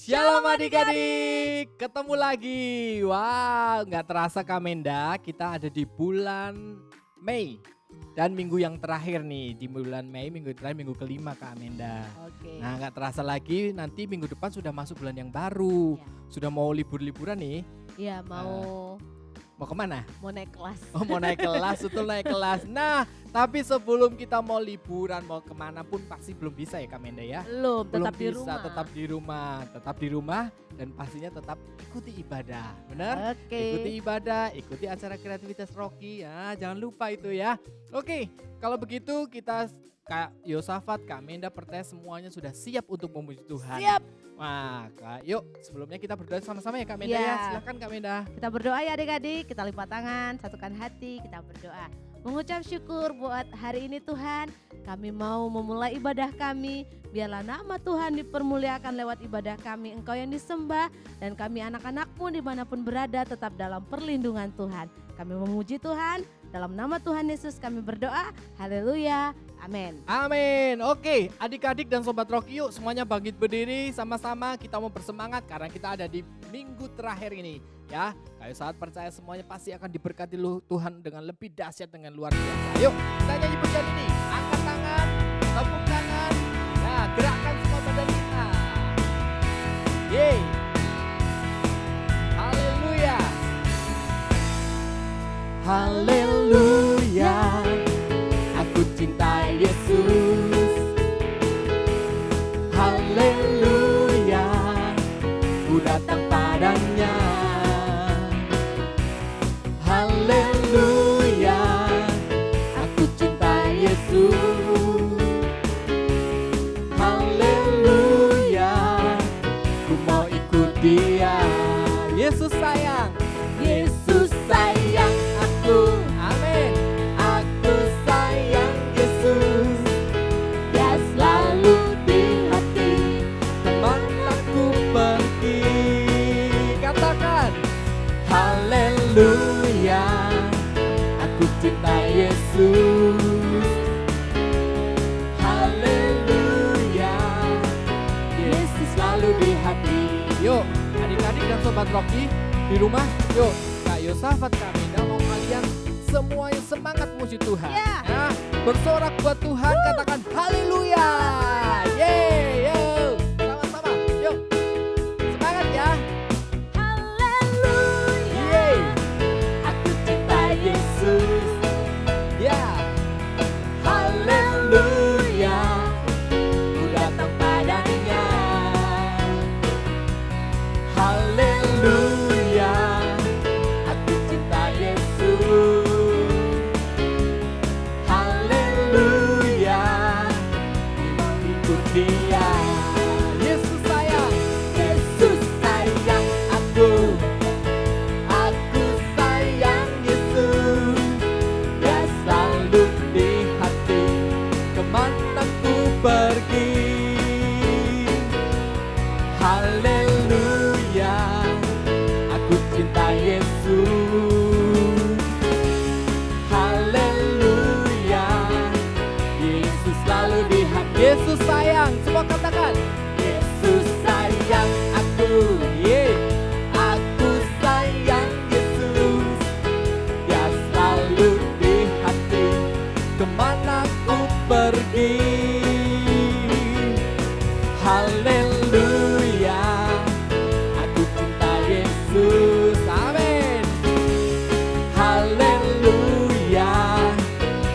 Shalom adik-adik, ketemu lagi. Wow, nggak terasa Kamenda, kita ada di bulan Mei. Dan minggu yang terakhir nih, di bulan Mei, minggu terakhir, minggu kelima Kak Amenda. Oke. Nah nggak terasa lagi, nanti minggu depan sudah masuk bulan yang baru. Ya. Sudah mau libur-liburan nih, Iya, mau kemana? naik kelas. Oh mau naik kelas, betul naik kelas. Nah tapi sebelum kita mau liburan, mau kemana pun pasti belum bisa ya Kak Amenda ya. Belum, Belum tetap di bisa, rumah. tetap di rumah dan pastinya tetap ikuti ibadah, benar? Oke. Ikuti ibadah, ikuti acara kreativitas Rocky ya, jangan lupa itu ya. Oke, kalau begitu kita Kak Yosafat, Kak Menda, Pertes semuanya sudah siap untuk memuji Tuhan. Siap. Wah, Kak, yuk sebelumnya kita berdoa sama-sama ya Kak Menda Ya. ya. Silakan Kak Menda. Kita berdoa ya adik-adik, kita lipat tangan, satukan hati, kita berdoa. Mengucap syukur buat hari ini Tuhan, kami mau memulai ibadah kami. Biarlah nama Tuhan dipermuliakan lewat ibadah kami, Engkau yang disembah. Dan kami anak-anakmu dimanapun berada tetap dalam perlindungan Tuhan. Kami memuji Tuhan, dalam nama Tuhan Yesus kami berdoa, haleluya, amin. Amin. Oke, adik-adik dan sobat Rocky yuk semuanya bangkit berdiri sama-sama kita mau bersemangat karena kita ada di minggu terakhir ini ya. Kayu saat percaya semuanya pasti akan diberkati Tuhan dengan lebih dahsyat dengan luar biasa. Yuk kita nyanyi pujian ini. Angkat tangan, tepuk tangan, ya gerakkan semua badan kita. Yeay. Haleluya. Haleluya. Aku cinta Yesus. Haleluya. Ku datang padanya. Haleluya. Aku cinta Yesus. Haleluya. Ku mau ikut Dia. Yesus sayang. Yesus sayang aku. Amin. Aku sayang Yesus. Dia selalu di hati. Kemana ku pergi. Katakan. Haleluya. Aku cinta Yesus. Haleluya. Yesus selalu di hati. Yuk adik-adik dan sobat Rocky di rumah, yuk Kak Yosafat, Kak Menda mau kalian semuanya semangat muji Tuhan. Ya. Ya, bersorak buat Tuhan, katakan haleluya. Yeay, yuk sama-sama, yuk semangat ya. Haleluya. Yeay, aku cinta Yesus. Ya, haleluya. Ku datang padanya. Haleluya. Aku cinta Yesus. Haleluya. Mau ikut Dia. Yesus sayang. Yesus sayang aku. Aku sayang Yesus. Dia selalu di hati. Kemana ku pergi. Haleluya. Aku cinta Yesus. Haleluya. Yesus selalu di hati. Yesus sayang. Semua katakan. Yesus sayang aku. Yeay. Aku sayang Yesus. Dia selalu di hati. Kemana ku pergi. Haleluya. Aku cinta Yesus. Amin. Haleluya.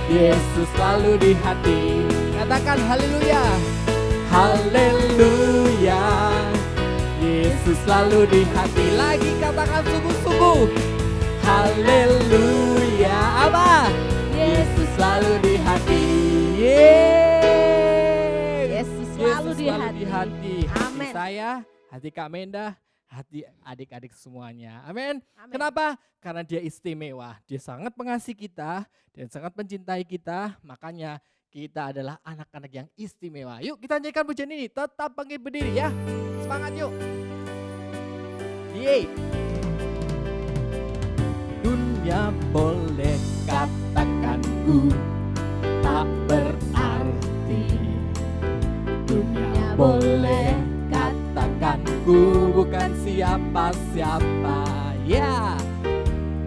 Yesus selalu di hati. Katakan haleluya. Haleluya. Yesus selalu di hati. Lagi katakan sungguh-sungguh. Haleluya. Apa? Yesus selalu di hati. Yeay. Yesus selalu di hati. Hati Amin. saya, hati Kak Menda, hati adik-adik semuanya. Amin. Amin. Kenapa? Karena Dia istimewa. Dia sangat mengasihi kita dan sangat mencintai kita. Makanya kita adalah anak-anak yang istimewa. Yuk kita nyanyikan pujian ini. Tetap bangkit berdiri ya. Semangat yuk. Yeay. Dunia boleh katakan ku tak berarti. Dunia boleh katakan katakan ku bukan siapa-siapa, ya,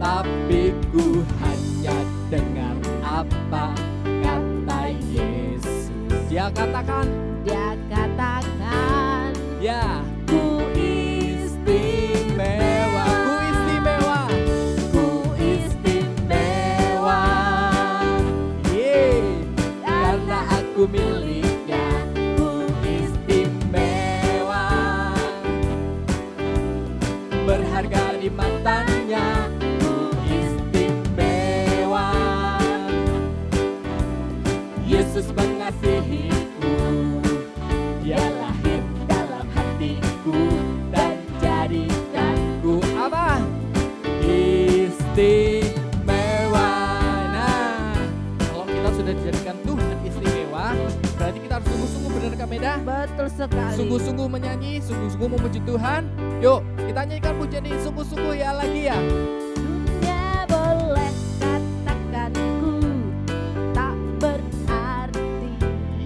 tapi ku hanya dengar apa kata Yesus. Dia katakan, ya, ku istimewa, ku istimewa, ku istimewa, yeah, karena aku miliknya, ku istimewa, berharga di matanya, ku istimewa, Yesus mengasihiku, Dia lahir dalam hatiku dan jadikanku apa? Istimewa. Nah, kalau kita sudah dijadikan Tuhan istimewa, berarti kita harus sungguh-sungguh, benar Kak Meda? Betul sekali. Sungguh-sungguh menyanyi, sungguh-sungguh memuji Tuhan. Yuk, kita nyanyikan pujian ini sungguh-sungguh ya lagi ya. Dunia boleh katakan ku tak berarti.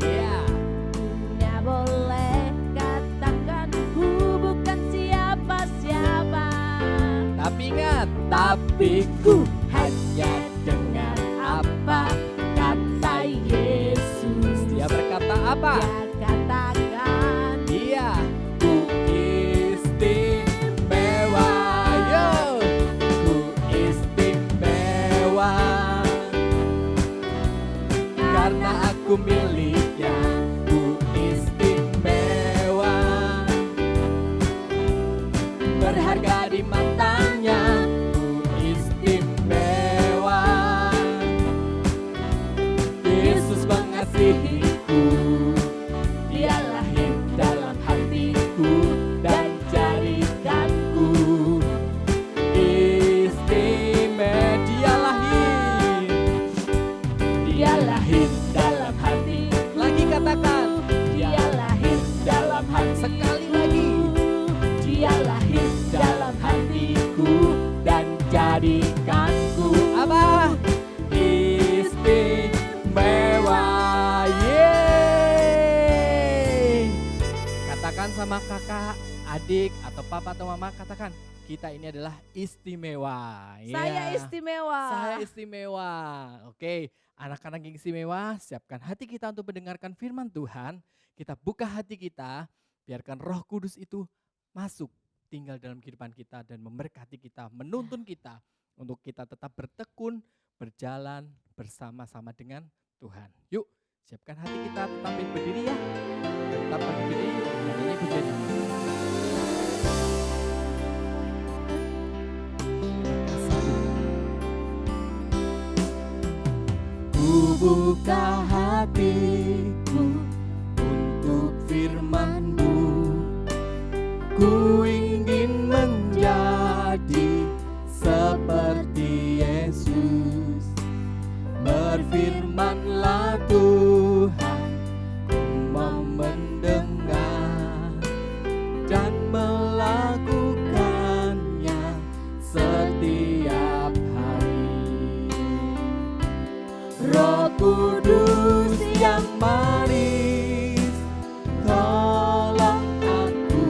Iya. Dunia boleh katakan ku bukan siapa-siapa. Tapi ingat, tapi ku hanya dengar apa kata Yesus. Dia berkata apa? Dia katakan Iya, ku istimewa, yo, ku istimewa, karena aku miliknya, ku istimewa, berharga di matanya, ku istimewa, Yesus mengasihiku, Dia lahir dalam hatiku dan jadikanku istimewa. Dia lahir dalam hati. Lagi katakan, Dia lahir dalam hati. Sekali lagi, Dia lahir dalam hatiku dan jadikanku apa? Istimewa. Yeay. Katakan sama kakak, adik, atau papa atau mama, katakan, kita ini adalah istimewa. saya Ya. istimewa. Saya istimewa. Oke, anak-anak yang istimewa, siapkan hati kita untuk mendengarkan firman Tuhan. Kita buka hati kita, biarkan Roh Kudus itu masuk, tinggal dalam kehidupan kita dan memberkati kita, menuntun kita untuk kita tetap bertekun, berjalan bersama-sama dengan Tuhan. Yuk, siapkan hati kita, tetap berdiri ya. Tetap berdiri, nyanyi pujian ini. Ku buka hatiku untuk firman-Mu, ku ingin menjadi seperti Yesus. Berfirmanlah Tuhan, ku mau mendengar dan melakukannya setiap hari. Roh Kudus yang manis, tolong aku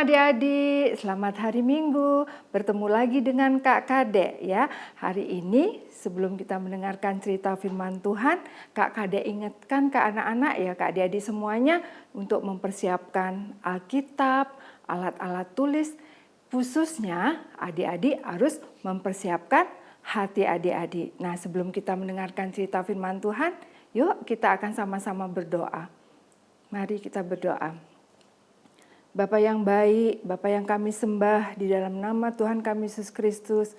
adik-adik, selamat hari Minggu. Bertemu lagi dengan Kak Kade ya. Hari ini sebelum kita mendengarkan cerita firman Tuhan, Kak Kade ingatkan ke anak-anak ya, Kak adik-adik semuanya untuk mempersiapkan Alkitab, alat-alat tulis. Khususnya adik-adik harus mempersiapkan hati adik-adik. Nah, sebelum kita mendengarkan cerita firman Tuhan, yuk kita akan sama-sama berdoa. Mari kita berdoa. Bapa yang baik, Bapa yang kami sembah di dalam nama Tuhan kami Yesus Kristus.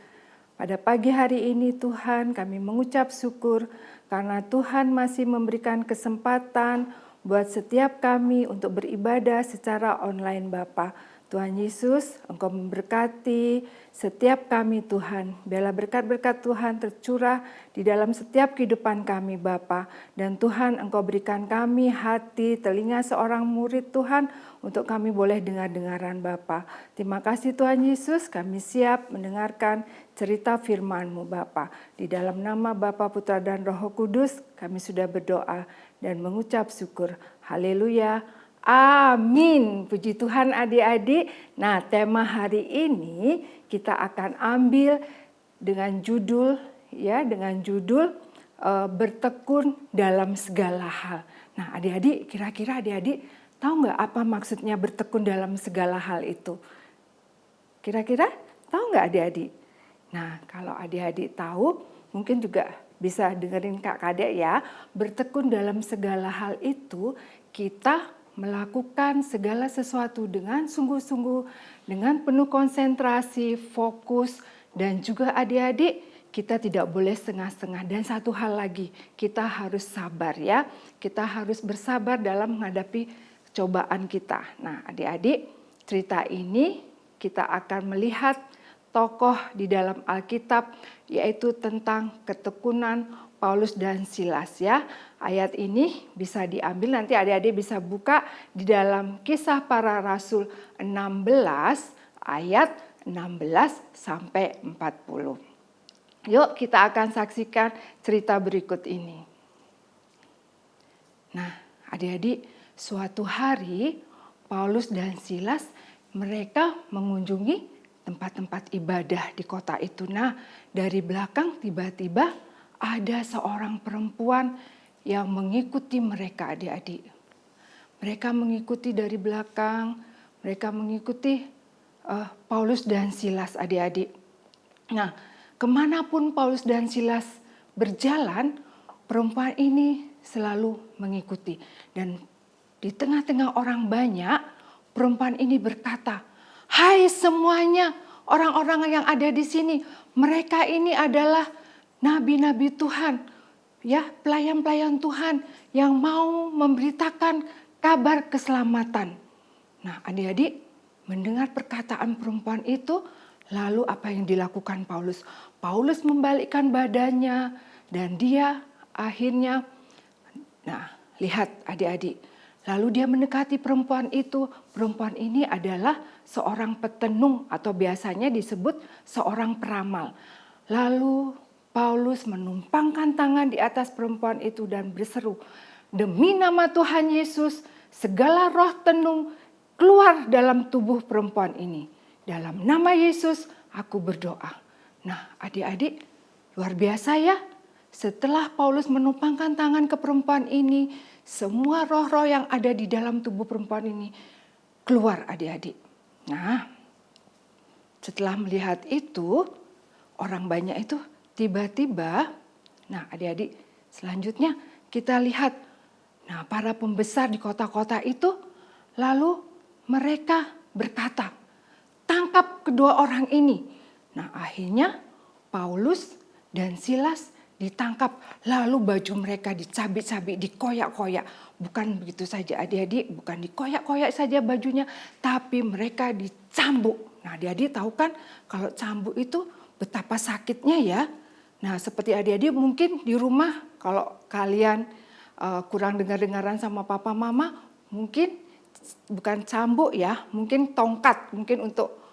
Pada pagi hari ini Tuhan kami mengucap syukur karena Tuhan masih memberikan kesempatan buat setiap kami untuk beribadah secara online Bapa. Tuhan Yesus, Engkau memberkati setiap kami Tuhan. Biarlah berkat-berkat Tuhan tercurah di dalam setiap kehidupan kami Bapa. Dan Tuhan Engkau berikan kami hati, telinga seorang murid Tuhan untuk kami boleh dengar-dengaran Bapa. Terima kasih Tuhan Yesus, kami siap mendengarkan cerita firman-Mu Bapa. Di dalam nama Bapa, Putra dan Roh Kudus kami sudah berdoa dan mengucap syukur. Haleluya. Amin. Puji Tuhan adik-adik. Nah, tema hari ini kita akan ambil dengan judul bertekun dalam segala hal. Nah, adik-adik, kira-kira adik-adik tahu nggak apa maksudnya bertekun dalam segala hal itu? Kira-kira tahu nggak adik-adik? Nah, kalau adik-adik tahu, mungkin juga bisa dengerin Kak Kade ya. Bertekun dalam segala hal itu kita melakukan segala sesuatu dengan sungguh-sungguh, dengan penuh konsentrasi, fokus, dan juga adik-adik kita tidak boleh setengah-setengah. Dan satu hal lagi, kita harus sabar ya. Kita harus bersabar dalam menghadapi cobaan kita. Nah adik-adik, cerita ini kita akan melihat tokoh di dalam Alkitab yaitu tentang ketekunan Paulus dan Silas ya. Ayat ini bisa diambil, nanti adik-adik bisa buka di dalam Kisah Para Rasul 16 ayat 16 sampai 40. Yuk kita akan saksikan cerita berikut ini. Nah adik-adik, suatu hari Paulus dan Silas mereka mengunjungi tempat-tempat ibadah di kota itu. Nah dari belakang tiba-tiba ada seorang perempuan yang mengikuti mereka adik-adik. Mereka mengikuti dari belakang, mereka mengikuti Paulus dan Silas adik-adik. Nah, kemanapun Paulus dan Silas berjalan, perempuan ini selalu mengikuti. Dan di tengah-tengah orang banyak, perempuan ini berkata, "Hai semuanya, orang-orang yang ada di sini, mereka ini adalah nabi-nabi Tuhan, ya pelayan-pelayan Tuhan yang mau memberitakan kabar keselamatan." Nah adik-adik mendengar perkataan perempuan itu, lalu apa yang dilakukan Paulus? Paulus membalikkan badannya dan dia akhirnya, nah lihat adik-adik, lalu dia mendekati perempuan itu. Perempuan ini adalah seorang petenung atau biasanya disebut seorang peramal. Lalu Paulus menumpangkan tangan di atas perempuan itu dan berseru, "Demi nama Tuhan Yesus, segala roh tenung keluar dalam tubuh perempuan ini. Dalam nama Yesus aku berdoa." Nah adik-adik, luar biasa ya. Setelah Paulus menumpangkan tangan ke perempuan ini, semua roh-roh yang ada di dalam tubuh perempuan ini keluar adik-adik. Nah setelah melihat itu, orang banyak itu tiba-tiba, nah adik-adik selanjutnya kita lihat, nah para pembesar di kota-kota itu lalu mereka berkata, "Tangkap kedua orang ini." Nah akhirnya Paulus dan Silas ditangkap, lalu baju mereka dicabik-cabik, dikoyak-koyak. Bukan begitu saja adik-adik, bukan dikoyak-koyak saja bajunya, tapi mereka dicambuk. Nah adik-adik tahu kan kalau cambuk itu betapa sakitnya ya. Nah seperti adik-adik mungkin di rumah kalau kalian kurang dengar-dengaran sama papa mama, mungkin bukan cambuk ya, mungkin tongkat, mungkin untuk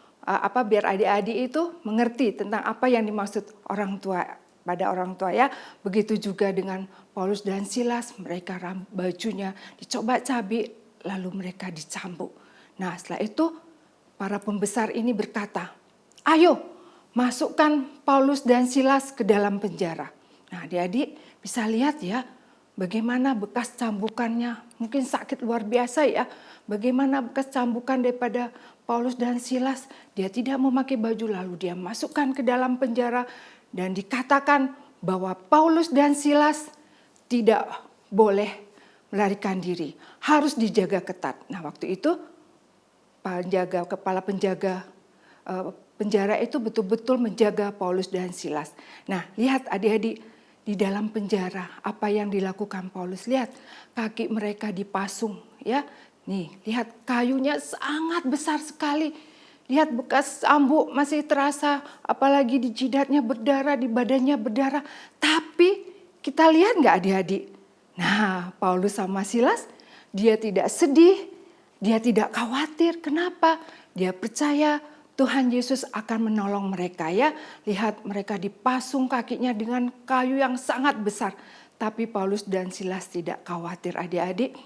biar adik-adik itu mengerti tentang apa yang dimaksud orang tua pada orang tua ya. Begitu juga dengan Paulus dan Silas, mereka bajunya dicoba cabik lalu mereka dicambuk. Nah setelah itu para pembesar ini berkata, "Ayo, masukkan Paulus dan Silas ke dalam penjara." Nah, adik-adik bisa lihat ya, bagaimana bekas cambukannya. Mungkin sakit luar biasa ya. Bagaimana bekas cambukan daripada Paulus dan Silas. Dia tidak memakai baju, lalu dia masukkan ke dalam penjara. Dan dikatakan bahwa Paulus dan Silas tidak boleh melarikan diri. Harus dijaga ketat. Nah, waktu itu kepala penjaga penjara itu betul-betul menjaga Paulus dan Silas. Nah, lihat adik-adik, di dalam penjara apa yang dilakukan Paulus. Lihat kaki mereka dipasung ya. Nih, lihat kayunya sangat besar sekali. Lihat bekas cambuk masih terasa, apalagi di jidatnya berdarah, di badannya berdarah. Tapi kita lihat nggak adik-adik? Nah, Paulus sama Silas, dia tidak sedih, dia tidak khawatir. Kenapa? Dia percaya Tuhan Yesus akan menolong mereka ya. Lihat mereka dipasung kakinya dengan kayu yang sangat besar. Tapi Paulus dan Silas tidak khawatir adik-adik.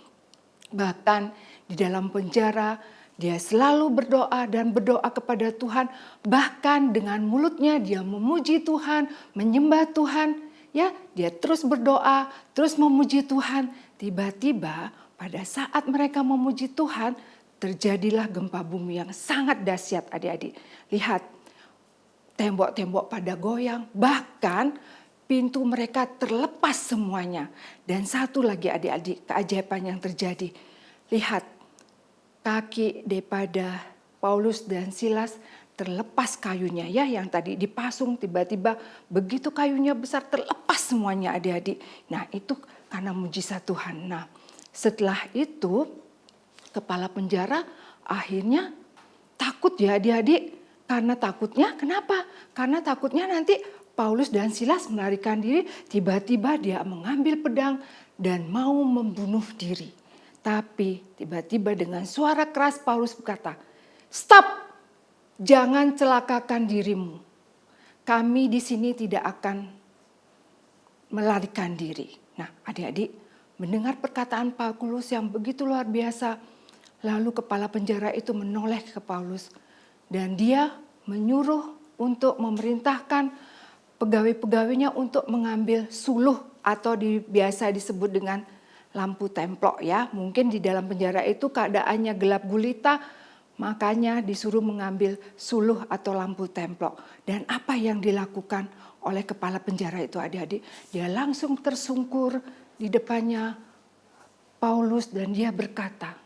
Bahkan di dalam penjara dia selalu berdoa dan berdoa kepada Tuhan. Bahkan dengan mulutnya dia memuji Tuhan, menyembah Tuhan. Ya, dia terus berdoa, terus memuji Tuhan. Tiba-tiba pada saat mereka memuji Tuhan, terjadilah gempa bumi yang sangat dahsyat adik-adik. Lihat, tembok-tembok pada goyang, bahkan pintu mereka terlepas semuanya. Dan satu lagi adik-adik, keajaiban yang terjadi. Lihat, kaki daripada Paulus dan Silas terlepas kayunya ya, yang tadi dipasung tiba-tiba begitu kayunya besar terlepas semuanya adik-adik. Nah, itu karena mujizat Tuhan. Nah, setelah itu kepala penjara akhirnya takut ya adik-adik. Karena takutnya, kenapa? Karena takutnya nanti Paulus dan Silas melarikan diri, tiba-tiba dia mengambil pedang dan mau membunuh diri. Tapi tiba-tiba dengan suara keras Paulus berkata, "Stop, jangan celakakan dirimu. Kami di sini tidak akan melarikan diri." Nah, adik-adik mendengar perkataan Paulus yang begitu luar biasa, lalu kepala penjara itu menoleh ke Paulus dan dia menyuruh untuk memerintahkan pegawai-pegawainya untuk mengambil suluh atau biasa disebut dengan lampu templok ya. Mungkin di dalam penjara itu keadaannya gelap gulita, makanya disuruh mengambil suluh atau lampu templok. Dan apa yang dilakukan oleh kepala penjara itu adik-adik? Dia langsung tersungkur di depannya Paulus dan dia berkata,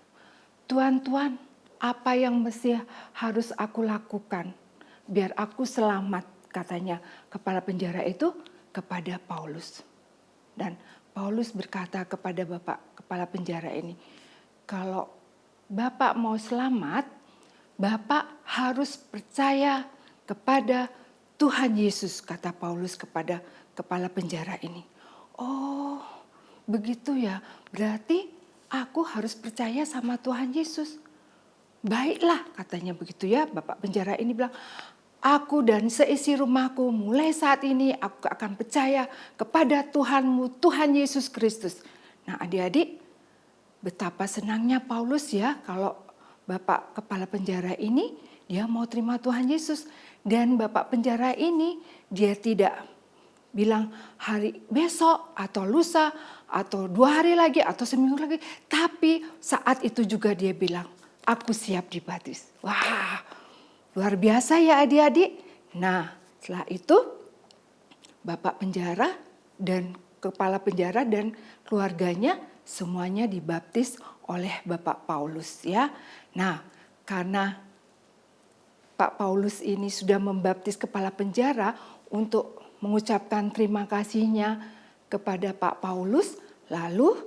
"Tuan, apa yang mesti harus aku lakukan biar aku selamat?" katanya kepala penjara itu kepada Paulus. Dan Paulus berkata kepada bapak kepala penjara ini, "Kalau Bapak mau selamat, Bapak harus percaya kepada Tuhan Yesus," kata Paulus kepada kepala penjara ini. "Oh, begitu ya, berarti aku harus percaya sama Tuhan Yesus." "Baiklah," katanya begitu ya, bapak penjara ini bilang, "Aku dan seisi rumahku mulai saat ini aku akan percaya kepada Tuhanmu, Tuhan Yesus Kristus." Nah adik-adik, betapa senangnya Paulus ya kalau bapak kepala penjara ini dia mau terima Tuhan Yesus. Dan bapak penjara ini dia tidak bilang hari besok atau lusa atau 2 hari lagi atau seminggu lagi. Tapi saat itu juga dia bilang, "Aku siap dibaptis." Wah, luar biasa ya adik-adik. Nah, setelah itu bapak penjara dan kepala penjara dan keluarganya semuanya dibaptis oleh Bapak Paulus ya. Nah, karena Pak Paulus ini sudah membaptis kepala penjara untuk mengucapkan terima kasihnya kepada Pak Paulus, lalu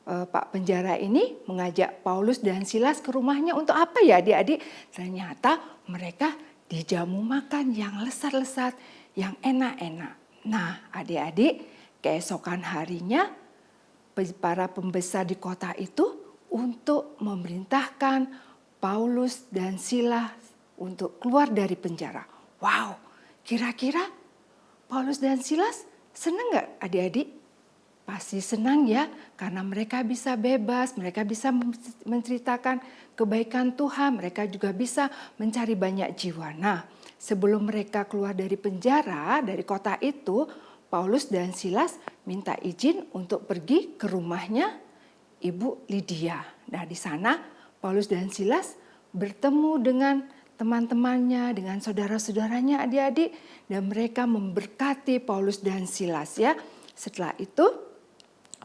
Pak penjara ini mengajak Paulus dan Silas ke rumahnya untuk apa ya adik-adik? Ternyata mereka dijamu makan yang lesat-lesat, yang enak-enak. Nah adik-adik, keesokan harinya para pembesar di kota itu untuk memerintahkan Paulus dan Silas untuk keluar dari penjara. Wow, kira-kira Paulus dan Silas senang nggak adik-adik? pasti senang ya, karena mereka bisa bebas, mereka bisa menceritakan kebaikan Tuhan, mereka juga bisa mencari banyak jiwa. Nah, sebelum mereka keluar dari penjara, dari kota itu, Paulus dan Silas minta izin untuk pergi ke rumahnya Ibu Lydia. Nah, di sana Paulus dan Silas bertemu dengan teman-temannya, dengan saudara-saudaranya, adik-adik, dan mereka memberkati Paulus dan Silas ya. Setelah itu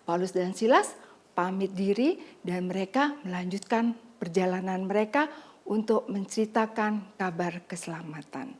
Paulus dan Silas pamit diri dan mereka melanjutkan perjalanan mereka untuk menceritakan kabar keselamatan.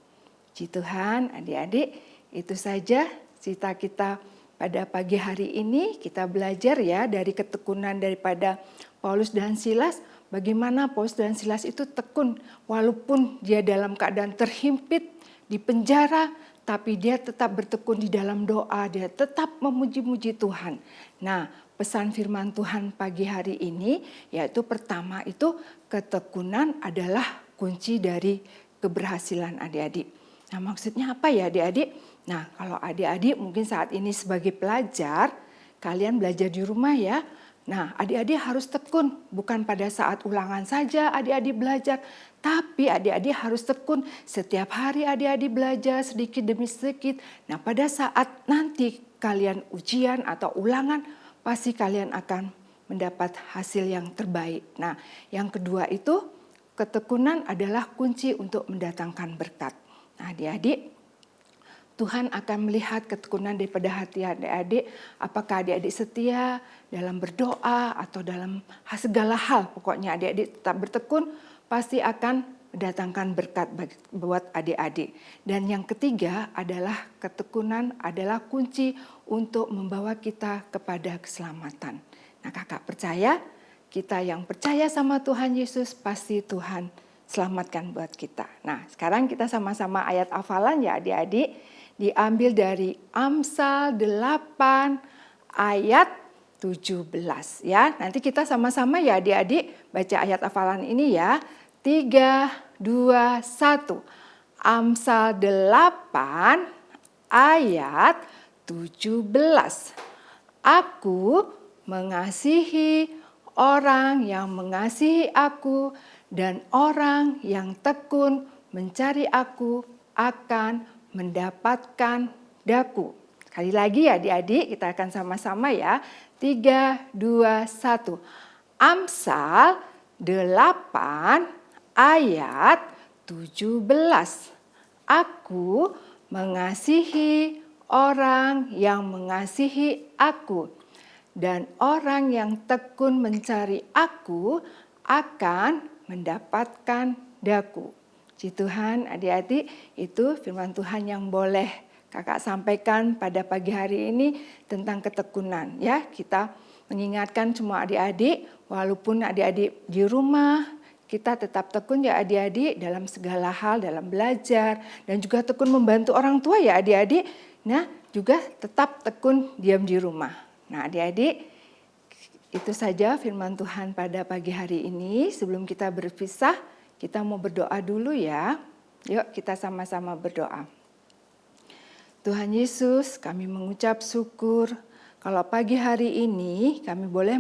Puji Tuhan, adik-adik, itu saja cerita kita pada pagi hari ini. Kita belajar ya dari ketekunan daripada Paulus dan Silas, bagaimana Paulus dan Silas itu tekun walaupun dia dalam keadaan terhimpit di penjara, tapi dia tetap bertekun di dalam doa, dia tetap memuji-muji Tuhan. Nah, pesan firman Tuhan pagi hari ini yaitu pertama itu ketekunan adalah kunci dari keberhasilan adik-adik. Nah, maksudnya apa ya adik-adik? Nah, kalau adik-adik mungkin saat ini sebagai pelajar, kalian belajar di rumah ya. Nah, adik-adik harus tekun, bukan pada saat ulangan saja adik-adik belajar, tapi adik-adik harus tekun setiap hari adik-adik belajar sedikit demi sedikit. Nah, pada saat nanti kalian ujian atau ulangan, pasti kalian akan mendapat hasil yang terbaik. Nah, yang kedua itu ketekunan adalah kunci untuk mendatangkan berkat. Nah, adik-adik, Tuhan akan melihat ketekunan daripada hati adik-adik, apakah adik-adik setia dalam berdoa atau dalam segala hal. Pokoknya adik-adik tetap bertekun, pasti akan mendatangkan berkat buat adik-adik. Dan yang ketiga adalah ketekunan adalah kunci untuk membawa kita kepada keselamatan. Nah, kakak percaya, kita yang percaya sama Tuhan Yesus, pasti Tuhan selamatkan buat kita. Nah, sekarang kita sama-sama ayat hafalan ya adik-adik. Diambil dari Amsal 8 ayat 17 ya. Nanti kita sama-sama ya adik-adik baca ayat hafalan ini ya. 3, 2, 1. Amsal 8 ayat 17. Aku mengasihi orang yang mengasihi aku, dan orang yang tekun mencari aku akan mendapatkan daku. Sekali lagi ya adik-adik, kita akan sama-sama ya. 3, 2, 1. Amsal 8 ayat 17. Aku mengasihi orang yang mengasihi aku, dan orang yang tekun mencari aku akan mendapatkan daku. Puji Tuhan, adik-adik, itu firman Tuhan yang boleh kakak sampaikan pada pagi hari ini tentang ketekunan. Ya, kita mengingatkan semua adik-adik, walaupun adik-adik di rumah, kita tetap tekun ya adik-adik dalam segala hal, dalam belajar, dan juga tekun membantu orang tua ya adik-adik. Nah, juga tetap tekun diam di rumah. Nah, adik-adik, itu saja firman Tuhan pada pagi hari ini. Sebelum kita berpisah, kita mau berdoa dulu ya. Yuk kita sama-sama berdoa. Tuhan Yesus, kami mengucap syukur kalau pagi hari ini kami boleh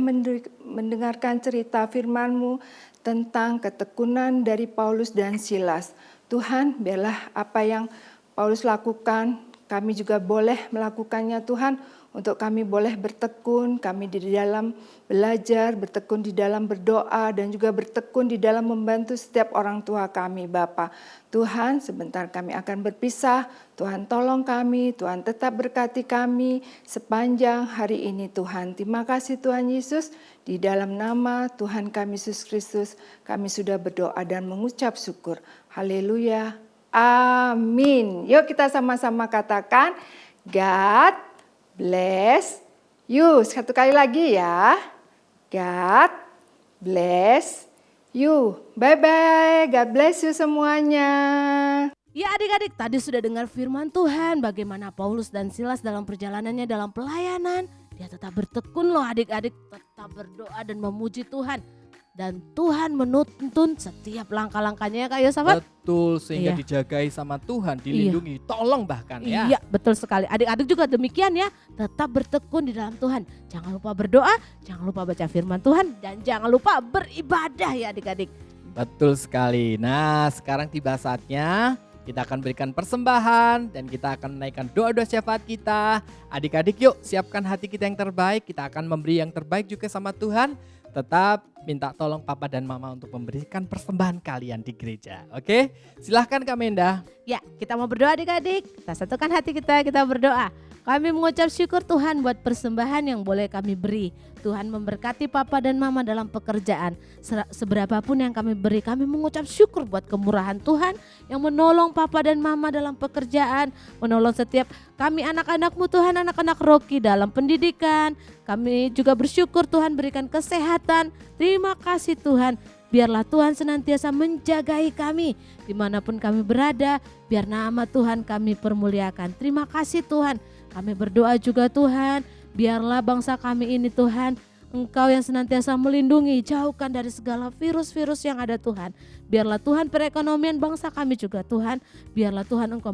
mendengarkan cerita firman-Mu tentang ketekunan dari Paulus dan Silas. Tuhan, biarlah apa yang Paulus lakukan, kami juga boleh melakukannya Tuhan. Untuk kami boleh bertekun, kami di dalam belajar, bertekun di dalam berdoa, dan juga bertekun di dalam membantu setiap orang tua kami, Bapa. Tuhan, sebentar kami akan berpisah. Tuhan tolong kami, Tuhan tetap berkati kami sepanjang hari ini Tuhan. Terima kasih Tuhan Yesus, di dalam nama Tuhan kami Yesus Kristus, kami sudah berdoa dan mengucap syukur. Haleluya, amin. Yuk kita sama-sama katakan, God bless you. Satu kali lagi ya. God bless you. Bye-bye. God bless you semuanya. Ya adik-adik, tadi sudah dengar firman Tuhan bagaimana Paulus dan Silas dalam perjalanannya dalam pelayanan. Dia tetap bertekun loh adik-adik, tetap berdoa dan memuji Tuhan. dan Tuhan menuntun setiap langkah-langkahnya ya Kak Yosafat. Betul, sehingga Iya. dijagai sama Tuhan, dilindungi, tolong bahkan ya. Iya, betul sekali. Adik-adik juga demikian ya. Tetap bertekun di dalam Tuhan. Jangan lupa berdoa, jangan lupa baca firman Tuhan, dan jangan lupa beribadah ya adik-adik. Betul sekali. Nah, sekarang tiba saatnya kita akan berikan persembahan dan kita akan menaikkan doa-doa syafaat kita. Adik-adik yuk siapkan hati kita yang terbaik. Kita akan memberi yang terbaik juga sama Tuhan. Tetap minta tolong papa dan mama untuk memberikan persembahan kalian di gereja. Oke, silahkan Kak Menda. Ya, kita mau berdoa adik-adik. Kita satukan hati kita berdoa. Kami mengucap syukur Tuhan buat persembahan yang boleh kami beri. Tuhan memberkati papa dan mama dalam pekerjaan. Seberapapun yang kami beri, kami mengucap syukur buat kemurahan Tuhan yang menolong papa dan mama dalam pekerjaan. Menolong setiap kami anak-anakmu Tuhan, anak-anak Rocky dalam pendidikan. Kami juga bersyukur Tuhan berikan kesehatan. Terima kasih Tuhan. Biarlah Tuhan senantiasa menjagai kami dimanapun kami berada. Biar nama Tuhan kami permuliakan. Terima kasih Tuhan. Kami berdoa juga Tuhan, biarlah bangsa kami ini Tuhan, Engkau yang senantiasa melindungi, jauhkan dari segala virus-virus yang ada Tuhan. Biarlah Tuhan perekonomian bangsa kami juga Tuhan, biarlah Tuhan Engkau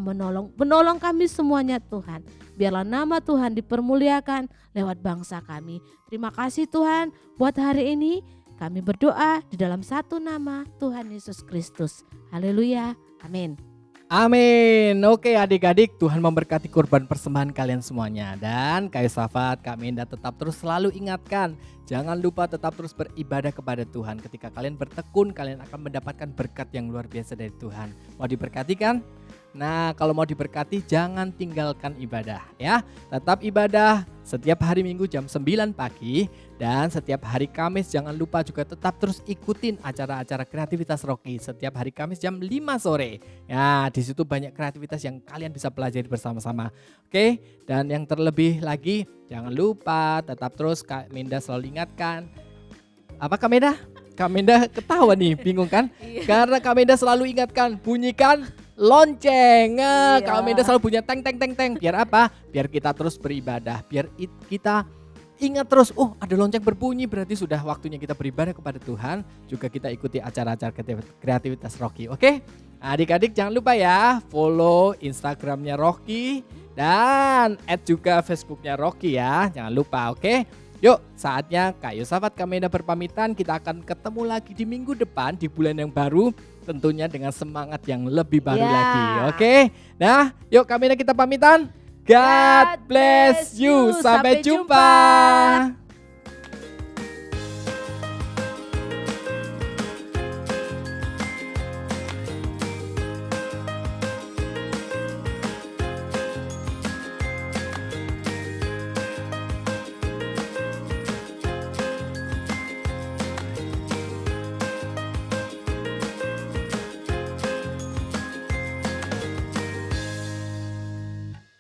menolong kami semuanya Tuhan. Biarlah nama Tuhan dipermuliakan lewat bangsa kami. Terima kasih Tuhan buat hari ini, kami berdoa di dalam satu nama Tuhan Yesus Kristus. Haleluya, amin. Amin. Oke adik-adik, Tuhan memberkati kurban persembahan kalian semuanya. Dan Kak Yosafat, Kak Menda tetap terus selalu ingatkan, jangan lupa tetap terus beribadah kepada Tuhan. Ketika kalian bertekun, kalian akan mendapatkan berkat yang luar biasa dari Tuhan. Mau diberkati kan? Nah, kalau mau diberkati jangan tinggalkan ibadah ya. Tetap ibadah setiap hari Minggu jam 9 pagi dan setiap hari Kamis jangan lupa juga tetap terus ikutin acara-acara kreativitas Rocky setiap hari Kamis jam 5 sore. Ya, di situ banyak kreativitas yang kalian bisa pelajari bersama-sama. Oke, dan yang terlebih lagi jangan lupa tetap terus Kak Menda selalu ingatkan. Apa Kak Menda? Kak Menda ketawa nih, bingung kan? Karena Kak Menda selalu ingatkan, bunyikan lonceng. Nah, Kak Menda selalu punya teng teng teng teng. Biar apa? Biar kita terus beribadah. Biar kita ingat terus, oh ada lonceng berbunyi berarti sudah waktunya kita beribadah kepada Tuhan. Juga kita ikuti acara-acara kreativitas Rocky. Oke? Adik-adik jangan lupa ya follow Instagramnya Rocky dan add juga Facebooknya Rocky ya. Jangan lupa, oke? Yuk saatnya Kak Yosafat, Kak Menda berpamitan. Kita akan ketemu lagi di minggu depan di bulan yang baru. Tentunya dengan semangat yang lebih baru lagi. Oke? Nah yuk Kak Menda kita pamitan. God bless you. Sampai jumpa.